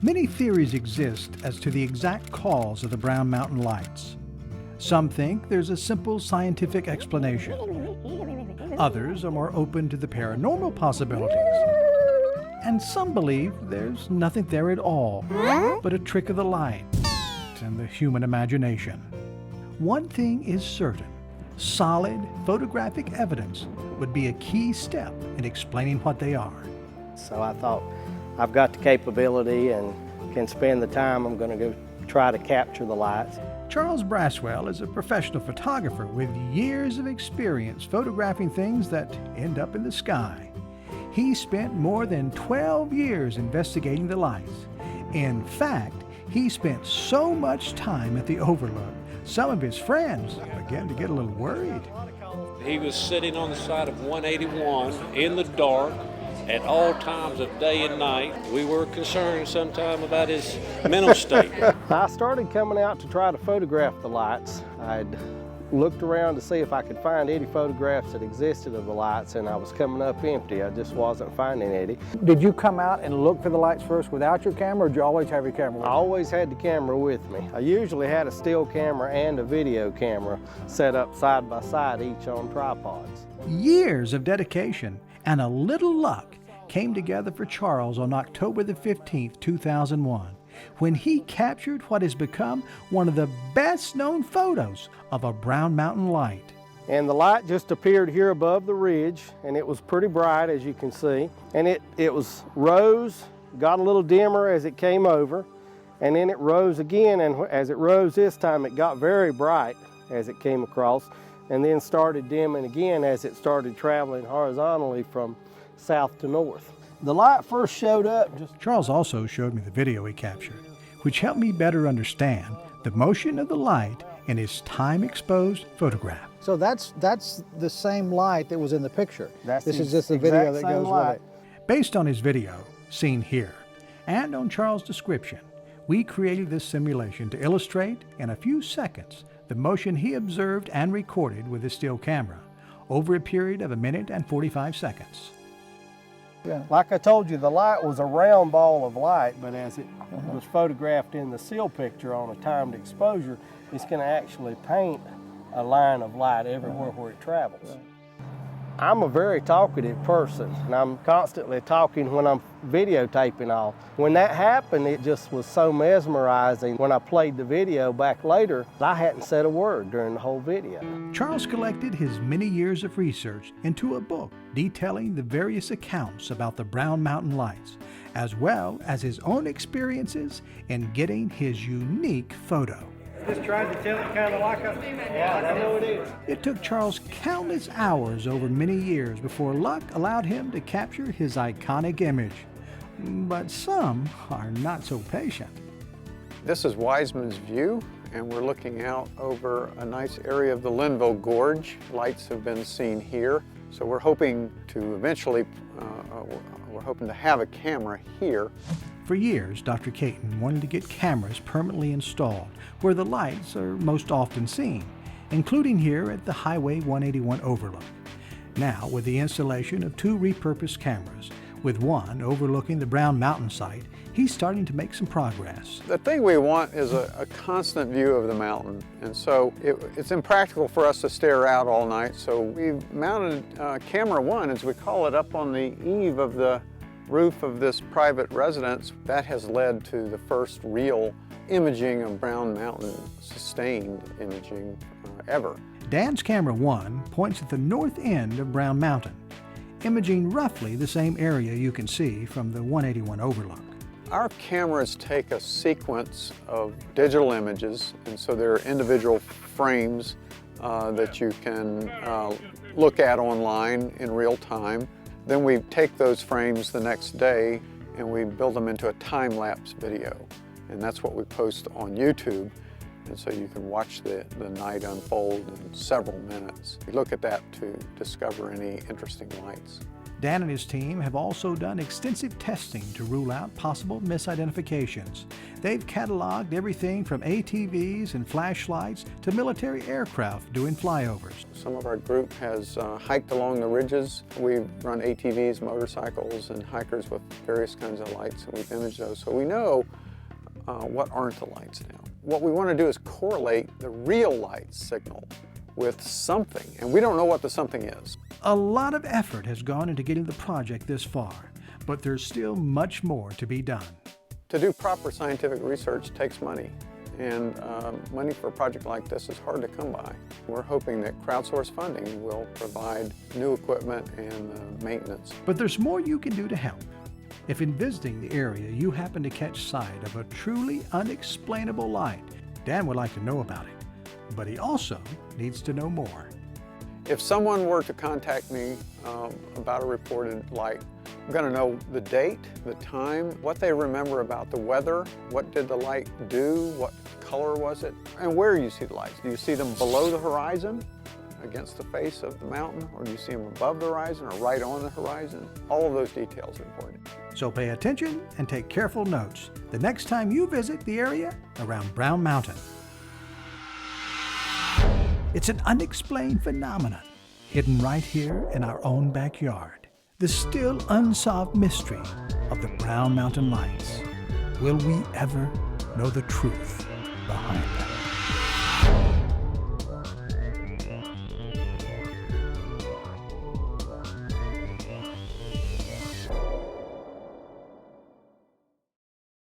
Many theories exist as to the exact cause of the Brown Mountain lights. Some think there's a simple scientific explanation. Others are more open to the paranormal possibilities. And some believe there's nothing there at all, but a trick of the light and the human imagination. One thing is certain: solid photographic evidence would be a key step in explaining what they are. So I thought, I've got the capability and can spend the time. I'm going to go try to capture the lights. Charles Braswell is a professional photographer with years of experience photographing things that end up in the sky. He spent more than 12 years investigating the lights. In fact, he spent so much time at the Overlook, some of his friends began to get a little worried. He was sitting on the side of 181 in the dark at all times of day and night. We were concerned sometime about his mental state. I started coming out to try to photograph the lights. I'd looked around to see if I could find any photographs that existed of the lights, and I was coming up empty. I just wasn't finding any. Did you come out and look for the lights first without your camera, or did you always have your camera with you? I always had the camera with me. I usually had a still camera and a video camera set up side by side, each on tripods. Years of dedication and a little luck came together for Charles on October the 15th, 2001, when he captured what has become one of the best-known photos of a Brown Mountain light. And the light just appeared here above the ridge, and it was pretty bright, as you can see. And it was rose, got a little dimmer as it came over, and then it rose again, and as it rose this time, it got very bright as it came across, and then started dimming again as it started traveling horizontally from south to north. The light first showed up Charles also showed me the video he captured, which helped me better understand the motion of the light in his time-exposed photograph. So that's the same light that was in the picture. This is just the video that goes light. with it. Based on his video, seen here, and on Charles' description, we created this simulation to illustrate in a few seconds the motion he observed and recorded with his still camera over a period of 1 minute and 45 seconds. Yeah. Like I told you, the light was a round ball of light, but as it was photographed in the still picture on a timed exposure, it's going to actually paint a line of light everywhere where it travels. I'm a very talkative person, and I'm constantly talking when I'm videotaping all. When that happened, it just was so mesmerizing. When I played the video back later, I hadn't said a word during the whole video. Charles collected his many years of research into a book detailing the various accounts about the Brown Mountain lights, as well as his own experiences in getting his unique photo. Just tried to tell it kind of like a... Yeah, I know it is. It took Charles countless hours over many years before luck allowed him to capture his iconic image. But some are not so patient. This is Wiseman's View, and we're looking out over a nice area of the Linville Gorge. Lights have been seen here, so we're hoping to eventually, we're hoping to have a camera here. For years, Dr. Caton wanted to get cameras permanently installed where the lights are most often seen, including here at the Highway 181 Overlook. Now, with the installation of 2 repurposed cameras, with one overlooking the Brown Mountain site, he's starting to make some progress. The thing we want is a constant view of the mountain, and so it's impractical for us to stare out all night, so we've mounted camera 1, as we call it, up on the eave of the roof of this private residence. That has led to the first real imaging of Brown Mountain, sustained imaging ever. Dan's camera 1 points at the north end of Brown Mountain, imaging roughly the same area you can see from the 181 Overlook. Our cameras take a sequence of digital images, and so there are individual frames that you can look at online in real time. Then we take those frames the next day and we build them into a time-lapse video. And that's what we post on YouTube. And so you can watch the night unfold in several minutes. We look at that to discover any interesting lights. Dan and his team have also done extensive testing to rule out possible misidentifications. They've cataloged everything from ATVs and flashlights to military aircraft doing flyovers. Some of our group has hiked along the ridges. We've run ATVs, motorcycles, and hikers with various kinds of lights, and we've imaged those. So we know what aren't the lights now. What we want to do is correlate the real light signal with something, and we don't know what the something is. A lot of effort has gone into getting the project this far, but there's still much more to be done. To do proper scientific research takes money, and money for a project like this is hard to come by. We're hoping that crowdsourced funding will provide new equipment and maintenance. But there's more you can do to help. If in visiting the area you happen to catch sight of a truly unexplainable light, Dan would like to know about it, but he also needs to know more. If someone were to contact me about a reported light, I'm going to know the date, the time, what they remember about the weather, what did the light do, what color was it, and where you see the lights. Do you see them below the horizon, against the face of the mountain, or do you see them above the horizon or right on the horizon? All of those details are important. So pay attention and take careful notes the next time you visit the area around Brown Mountain. It's an unexplained phenomenon hidden right here in our own backyard. The still unsolved mystery of the Brown Mountain Lights. Will we ever know the truth behind them?